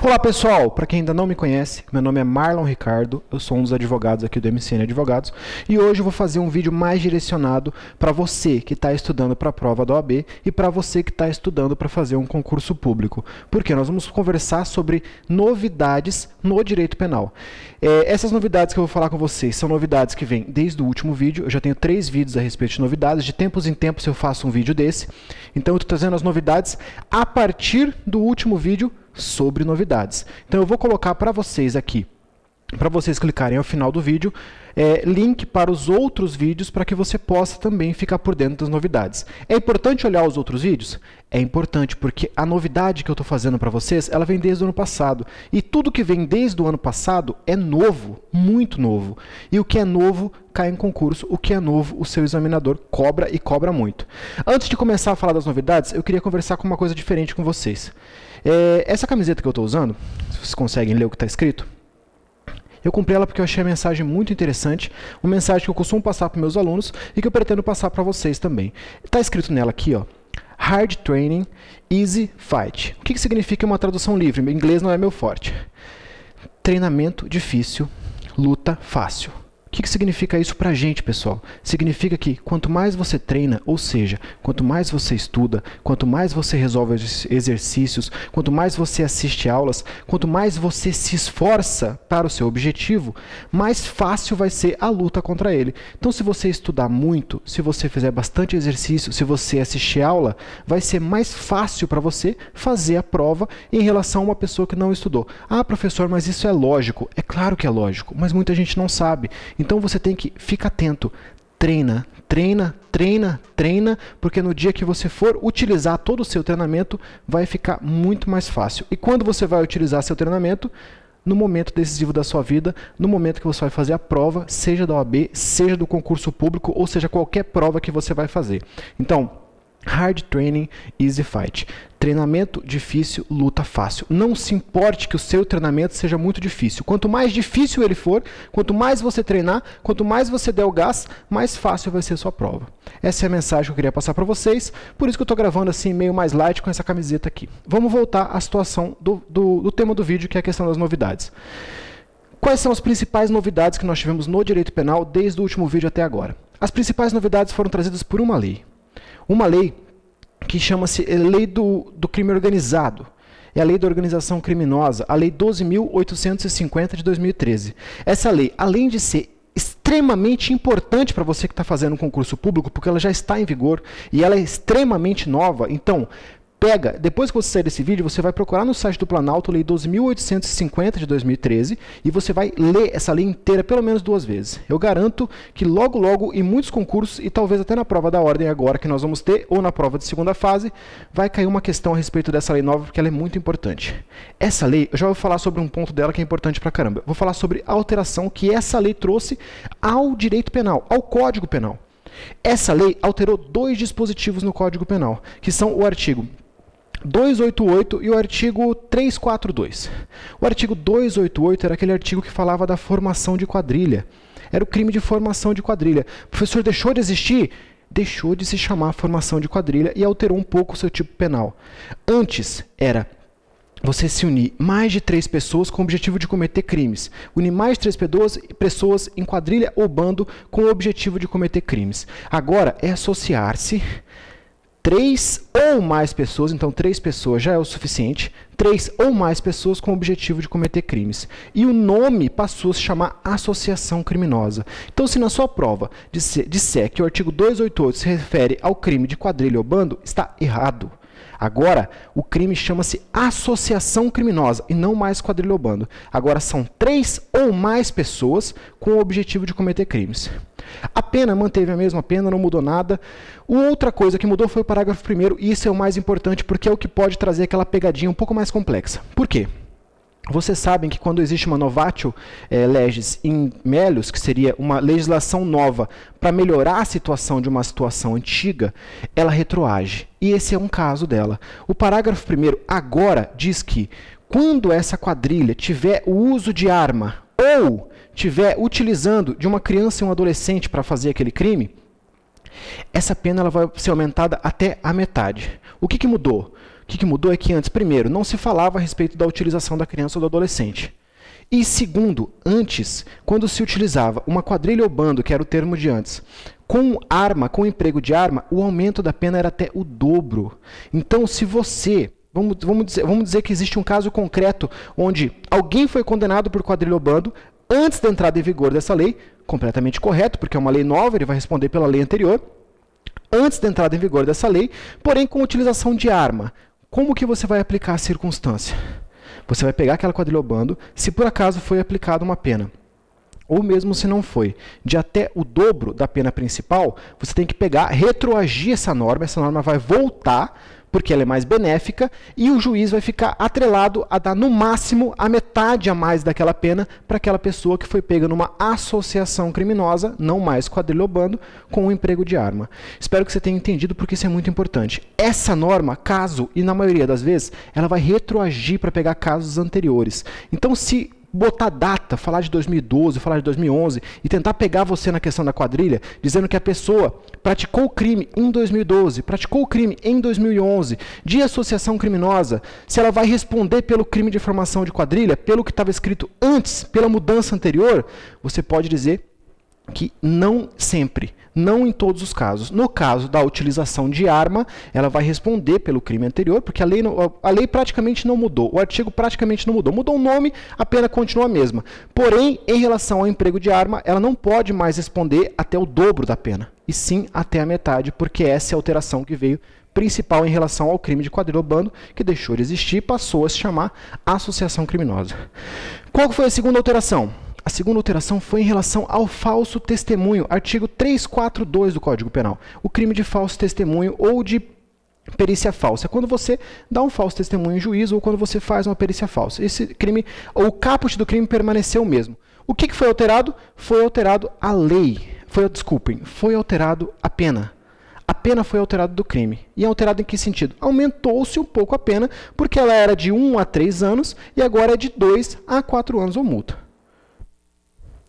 Olá pessoal, para quem ainda não me conhece, meu nome é Marlon Ricardo, eu sou um dos advogados aqui do MCN Advogados e hoje eu vou fazer um vídeo mais direcionado para você que está estudando para a prova da OAB e para você que está estudando para fazer um concurso público, porque nós vamos conversar sobre novidades no direito penal. Essas novidades que eu vou falar com vocês são novidades que vêm desde o último vídeo, eu já tenho 3 vídeos a respeito de novidades, de tempos em tempos eu faço um vídeo desse, então eu estou trazendo as novidades a partir do último vídeo sobre novidades. Então eu vou colocar para vocês aqui, para vocês clicarem ao final do vídeo, link para os outros vídeos para que você possa também ficar por dentro das novidades. É importante olhar os outros vídeos? É importante, porque a novidade que eu estou fazendo para vocês, ela vem desde o ano passado. E tudo que vem desde o ano passado é novo, muito novo. E o que é novo cai em concurso, o que é novo o seu examinador cobra e cobra muito. Antes de começar a falar das novidades, eu queria conversar com uma coisa diferente com vocês. Essa camiseta que eu estou usando, se vocês conseguem ler o que está escrito, eu comprei ela porque eu achei a mensagem muito interessante, uma mensagem que eu costumo passar para meus alunos e que eu pretendo passar para vocês também. Está escrito nela aqui, ó, Hard Training, Easy Fight. O que significa uma tradução livre? Em inglês não é meu forte. Treinamento difícil, luta fácil. O que significa isso para a gente, pessoal? Significa que quanto mais você treina, ou seja, quanto mais você estuda, quanto mais você resolve exercícios, quanto mais você assiste aulas, quanto mais você se esforça para o seu objetivo, mais fácil vai ser a luta contra ele. Então, se você estudar muito, se você fizer bastante exercício, se você assistir aula, vai ser mais fácil para você fazer a prova em relação a uma pessoa que não estudou. Ah, professor, mas isso é lógico. É claro que é lógico, mas muita gente não sabe. Então você tem que ficar atento, treina, treina, treina, treina, porque no dia que você for utilizar todo o seu treinamento, vai ficar muito mais fácil. E quando você vai utilizar seu treinamento? No momento decisivo da sua vida, no momento que você vai fazer a prova, seja da OAB, seja do concurso público, ou seja, qualquer prova que você vai fazer. Então, Hard Training, Easy Fight. Treinamento difícil, luta fácil. Não se importe que o seu treinamento seja muito difícil. Quanto mais difícil ele for, quanto mais você treinar, quanto mais você der o gás, mais fácil vai ser a sua prova. Essa é a mensagem que eu queria passar para vocês, por isso que eu estou gravando assim meio mais light com essa camiseta aqui. Vamos voltar à situação do tema do vídeo, que é a questão das novidades. Quais são as principais novidades que nós tivemos no direito penal desde o último vídeo até agora? As principais novidades foram trazidas por uma lei. Uma lei que chama-se Lei do Crime Organizado. É a Lei da Organização Criminosa, a Lei 12.850 de 2013. Essa lei, além de ser extremamente importante para você que está fazendo um concurso público, porque ela já está em vigor e ela é extremamente nova, então pega, depois que você sair desse vídeo, você vai procurar no site do Planalto, Lei 12.850 de 2013, e você vai ler essa lei inteira pelo menos 2 vezes. Eu garanto que logo, logo, em muitos concursos, e talvez até na prova da ordem agora que nós vamos ter, ou na prova de segunda fase, vai cair uma questão a respeito dessa lei nova, porque ela é muito importante. Essa lei, eu já vou falar sobre um ponto dela que é importante pra caramba. Vou falar sobre a alteração que essa lei trouxe ao direito penal, ao Código Penal. Essa lei alterou 2 dispositivos no Código Penal, que são o artigo 288 e o artigo 342. O artigo 288 era aquele artigo que falava da formação de quadrilha. Era o crime de formação de quadrilha. O professor deixou de existir? Deixou de se chamar formação de quadrilha e alterou um pouco o seu tipo penal. Antes era você se unir mais de 3 pessoas com o objetivo de cometer crimes. Unir mais de 3 pessoas em quadrilha ou bando com o objetivo de cometer crimes. Agora é associar-se 3 ou mais pessoas, então 3 pessoas já é o suficiente, 3 ou mais pessoas com o objetivo de cometer crimes. E o nome passou a se chamar associação criminosa. Então, se na sua prova disser que o artigo 288 se refere ao crime de quadrilha ou bando, está errado. Agora, o crime chama-se associação criminosa e não mais quadrilha ou bando. Agora são 3 ou mais pessoas com o objetivo de cometer crimes. A pena manteve a mesma pena, não mudou nada. Outra coisa que mudou foi o parágrafo 1º, e isso é o mais importante porque é o que pode trazer aquela pegadinha um pouco mais complexa. Por quê? Vocês sabem que quando existe uma novatio legis in melius, que seria uma legislação nova para melhorar a situação de uma situação antiga, ela retroage. E esse é um caso dela. O parágrafo 1º agora diz que quando essa quadrilha tiver o uso de arma ou estiver utilizando de uma criança e um adolescente para fazer aquele crime, essa pena ela vai ser aumentada até a metade. O que mudou? que mudou é que antes, primeiro, não se falava a respeito da utilização da criança ou do adolescente. E segundo, antes, quando se utilizava uma quadrilha ou bando, que era o termo de antes, com arma, com emprego de arma, o aumento da pena era até o dobro. Então, se você... Vamos dizer que existe um caso concreto onde alguém foi condenado por quadrilha ou bando antes da entrada em vigor dessa lei, completamente correto, porque é uma lei nova, ele vai responder pela lei anterior, antes da entrada em vigor dessa lei, porém com utilização de arma. Como que você vai aplicar a circunstância? Você vai pegar aquela quadrilha ou bando, se por acaso foi aplicada uma pena, ou mesmo se não foi, de até o dobro da pena principal, você tem que pegar, retroagir essa norma vai voltar, porque ela é mais benéfica, e o juiz vai ficar atrelado a dar, no máximo, a metade a mais daquela pena para aquela pessoa que foi pega numa associação criminosa, não mais quadrilha ou bando, com um emprego de arma. Espero que você tenha entendido, porque isso é muito importante. Essa norma, caso, e na maioria das vezes, ela vai retroagir para pegar casos anteriores. Então, se botar data, falar de 2012, falar de 2011 e tentar pegar você na questão da quadrilha, dizendo que a pessoa praticou o crime em 2012, praticou o crime em 2011, de associação criminosa, se ela vai responder pelo crime de formação de quadrilha, pelo que estava escrito antes, pela mudança anterior, você pode dizer que não sempre, não em todos os casos. No caso da utilização de arma, ela vai responder pelo crime anterior, porque a lei praticamente não mudou, o artigo praticamente não mudou. Mudou o nome, a pena continua a mesma. Porém, em relação ao emprego de arma, ela não pode mais responder até o dobro da pena, e sim até a metade, porque essa é a alteração que veio principal em relação ao crime de quadrilha ou bando, que deixou de existir e passou a se chamar associação criminosa. Qual foi a segunda alteração? A segunda alteração foi em relação ao falso testemunho, artigo 342 do Código Penal. O crime de falso testemunho ou de perícia falsa. É quando você dá um falso testemunho em juízo ou quando você faz uma perícia falsa. Esse crime, ou o caput do crime permaneceu o mesmo. O que foi alterado? Foi alterado a lei. Foi alterado a pena. A pena foi alterada do crime. E alterada em que sentido? Aumentou-se um pouco a pena, porque ela era de 1 a 3 anos e agora é de 2 a 4 anos ou multa.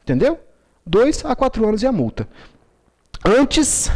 Entendeu? 2 a 4 anos e a multa. Antes,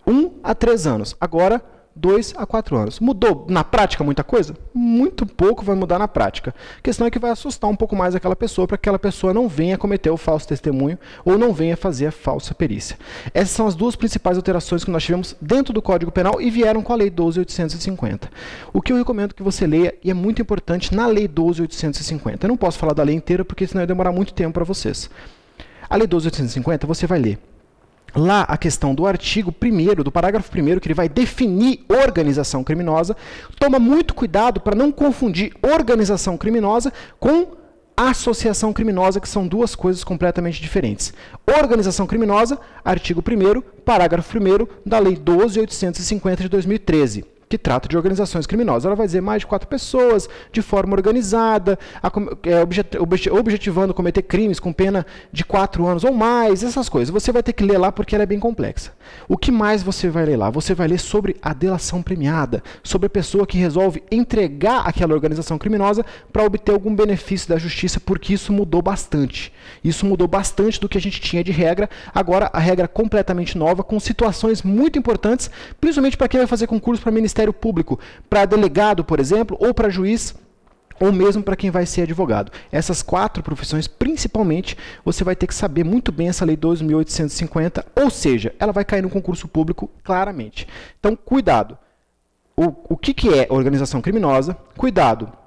1 a 3 anos. Agora, 2 a 4 anos. Mudou na prática muita coisa? Muito pouco vai mudar na prática. A questão é que vai assustar um pouco mais aquela pessoa, para que aquela pessoa não venha cometer o falso testemunho ou não venha fazer a falsa perícia. Essas são as duas principais alterações que nós tivemos dentro do Código Penal e vieram com a Lei 12.850. O que eu recomendo que você leia, e é muito importante, na Lei 12.850. Eu não posso falar da lei inteira, porque senão ia demorar muito tempo para vocês. A Lei 12.850, você vai ler lá a questão do artigo 1º, do parágrafo 1º, que ele vai definir organização criminosa. Toma muito cuidado para não confundir organização criminosa com associação criminosa, que são duas coisas completamente diferentes. Organização criminosa, artigo 1º, parágrafo 1º da Lei 12.850 de 2013. Que trata de organizações criminosas. Ela vai dizer mais de 4 pessoas, de forma organizada, objetivando cometer crimes com pena de 4 anos ou mais, essas coisas. Você vai ter que ler lá porque ela é bem complexa. O que mais você vai ler lá? Você vai ler sobre a delação premiada, sobre a pessoa que resolve entregar aquela organização criminosa para obter algum benefício da justiça, porque isso mudou bastante. Isso mudou bastante do que a gente tinha de regra. Agora, a regra é completamente nova, com situações muito importantes, principalmente para quem vai fazer concurso para Ministério Público, para delegado, por exemplo, ou para juiz, ou mesmo para quem vai ser advogado. Essas 4 profissões, principalmente, você vai ter que saber muito bem essa Lei 12.850, ou seja, ela vai cair no concurso público claramente. Então, cuidado. O que é organização criminosa? Cuidado.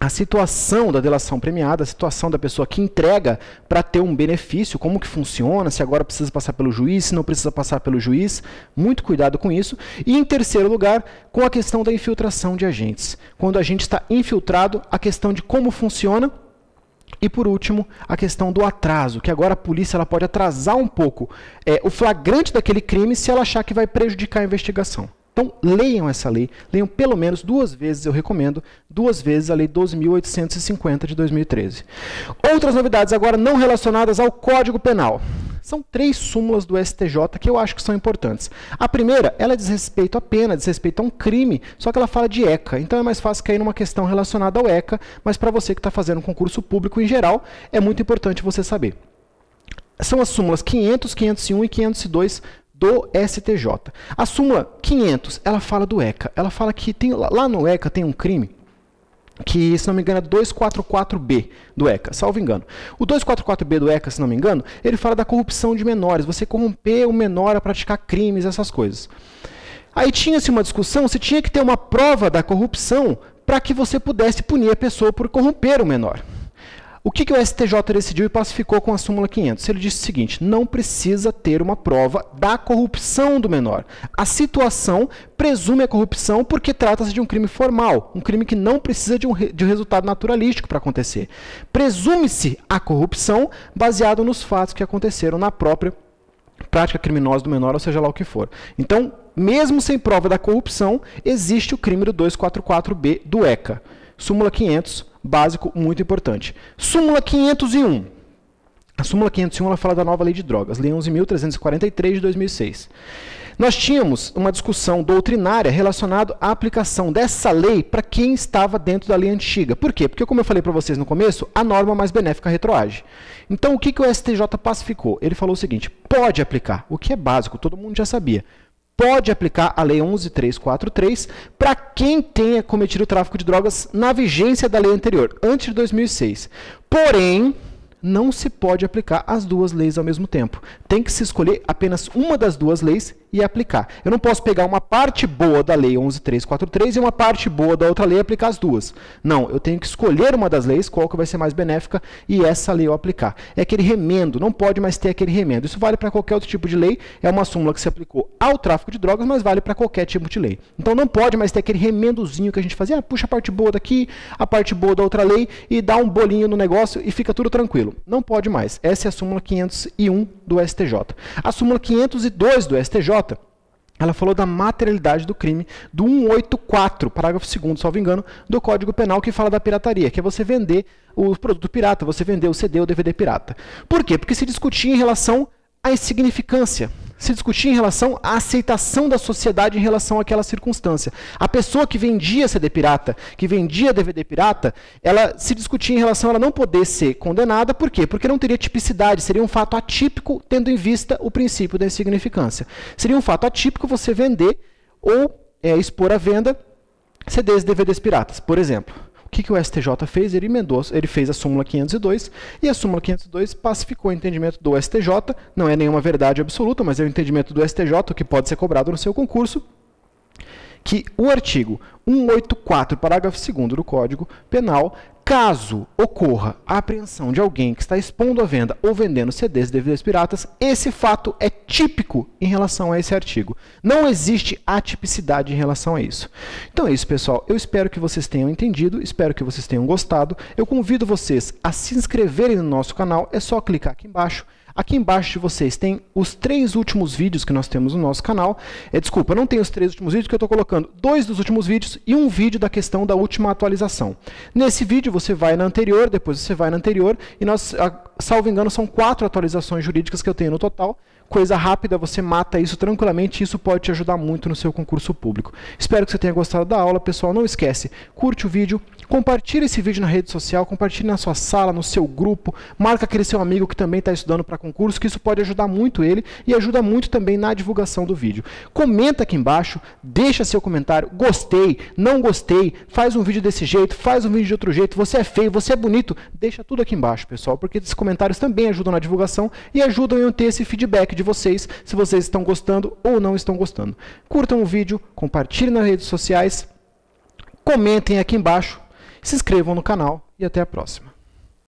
A situação da delação premiada, a situação da pessoa que entrega para ter um benefício, como que funciona, se agora precisa passar pelo juiz, se não precisa passar pelo juiz, muito cuidado com isso. E em terceiro lugar, com a questão da infiltração de agentes. Quando a gente está infiltrado, a questão de como funciona. E por último, a questão do atraso, que agora a polícia ela pode atrasar um pouco o flagrante daquele crime se ela achar que vai prejudicar a investigação. Então, leiam essa lei, leiam pelo menos 2 vezes, eu recomendo, 2 vezes a Lei 12.850 de 2013. Outras novidades agora não relacionadas ao Código Penal. São 3 súmulas do STJ que eu acho que são importantes. A primeira, ela diz respeito à pena, diz respeito a um crime, só que ela fala de ECA. Então é mais fácil cair numa questão relacionada ao ECA, mas para você que está fazendo um concurso público em geral, é muito importante você saber. São as súmulas 500, 501 e 502 do STJ. A súmula 500, ela fala do ECA. Ela fala que lá no ECA tem um crime que, se não me engano, é 244B do ECA, salvo engano. O 244B do ECA, se não me engano, ele fala da corrupção de menores, você corromper o menor a praticar crimes, essas coisas. Aí tinha-se uma discussão se tinha que ter uma prova da corrupção para que você pudesse punir a pessoa por corromper o menor. O que o STJ decidiu e pacificou com a súmula 500? Ele disse o seguinte: não precisa ter uma prova da corrupção do menor. A situação presume a corrupção porque trata-se de um crime formal, um crime que não precisa de um resultado naturalístico para acontecer. Presume-se a corrupção baseado nos fatos que aconteceram na própria prática criminosa do menor, ou seja lá o que for. Então, mesmo sem prova da corrupção, existe o crime do 244B do ECA. Súmula 500, básico, muito importante. Súmula 501. A súmula 501 ela fala da nova lei de drogas, lei 11.343 de 2006. Nós tínhamos uma discussão doutrinária relacionada à aplicação dessa lei para quem estava dentro da lei antiga. Por quê? Porque, como eu falei para vocês no começo, a norma mais benéfica retroage. Então, o que o STJ pacificou? Ele falou o seguinte: pode aplicar, o que é básico, todo mundo já sabia. Pode aplicar a lei 11.343 para quem tenha cometido o tráfico de drogas na vigência da lei anterior, antes de 2006. Porém, não se pode aplicar as duas leis ao mesmo tempo. Tem que se escolher apenas uma das duas leis e aplicar. Eu não posso pegar uma parte boa da lei 11.343 e uma parte boa da outra lei e aplicar as duas. Não, eu tenho que escolher uma das leis, qual que vai ser mais benéfica, e essa lei eu aplicar. É aquele remendo, não pode mais ter aquele remendo. Isso vale para qualquer outro tipo de lei, é uma súmula que se aplicou ao tráfico de drogas, mas vale para qualquer tipo de lei. Então não pode mais ter aquele remendozinho que a gente fazia, puxa a parte boa daqui, a parte boa da outra lei, e dá um bolinho no negócio e fica tudo tranquilo. Não pode mais. Essa é a súmula 501 do STJ. A súmula 502 do STJ, ela falou da materialidade do crime do 184, parágrafo 2º, salvo engano, do Código Penal, que fala da pirataria, que é você vender o produto pirata, você vender o CD ou DVD pirata. Por quê? Porque se discutia em relação à insignificância, se discutia em relação à aceitação da sociedade em relação àquela circunstância. A pessoa que vendia CD pirata, que vendia DVD pirata, ela se discutia em relação a ela não poder ser condenada. Por quê? Porque não teria tipicidade, seria um fato atípico, tendo em vista o princípio da insignificância. Seria um fato atípico você vender ou expor à venda CDs e DVDs piratas, por exemplo. O que o STJ fez? Ele emendou, ele fez a súmula 502, e a súmula 502 pacificou o entendimento do STJ, não é nenhuma verdade absoluta, mas é o entendimento do STJ, o que pode ser cobrado no seu concurso, que o artigo 184, parágrafo 2º do Código Penal, caso ocorra a apreensão de alguém que está expondo à venda ou vendendo CDs e DVDs piratas, esse fato é típico em relação a esse artigo. Não existe atipicidade em relação a isso. Então é isso, pessoal. Eu espero que vocês tenham entendido, espero que vocês tenham gostado. Eu convido vocês a se inscreverem no nosso canal, é só clicar aqui embaixo. Aqui embaixo de vocês tem os 3 últimos vídeos que nós temos no nosso canal. Desculpa, não tem os 3 últimos vídeos, que eu estou colocando 2 dos últimos vídeos e um vídeo da questão da última atualização. Nesse vídeo você vai na anterior, depois você vai na anterior, e nós, salvo engano, são 4 atualizações jurídicas que eu tenho no total. Coisa rápida, você mata isso tranquilamente e isso pode te ajudar muito no seu concurso público. Espero que você tenha gostado da aula, pessoal. Não esquece, curte o vídeo, compartilhe esse vídeo na rede social, compartilhe na sua sala, no seu grupo, marca aquele seu amigo que também está estudando para concurso, que isso pode ajudar muito ele e ajuda muito também na divulgação do vídeo. Comenta aqui embaixo, deixa seu comentário, gostei, não gostei, faz um vídeo desse jeito, faz um vídeo de outro jeito, você é feio, você é bonito, deixa tudo aqui embaixo, pessoal, porque esses comentários também ajudam na divulgação e ajudam eu ter esse feedback de vocês, se vocês estão gostando ou não estão gostando. Curtam o vídeo, compartilhem nas redes sociais, comentem aqui embaixo, se inscrevam no canal e até a próxima.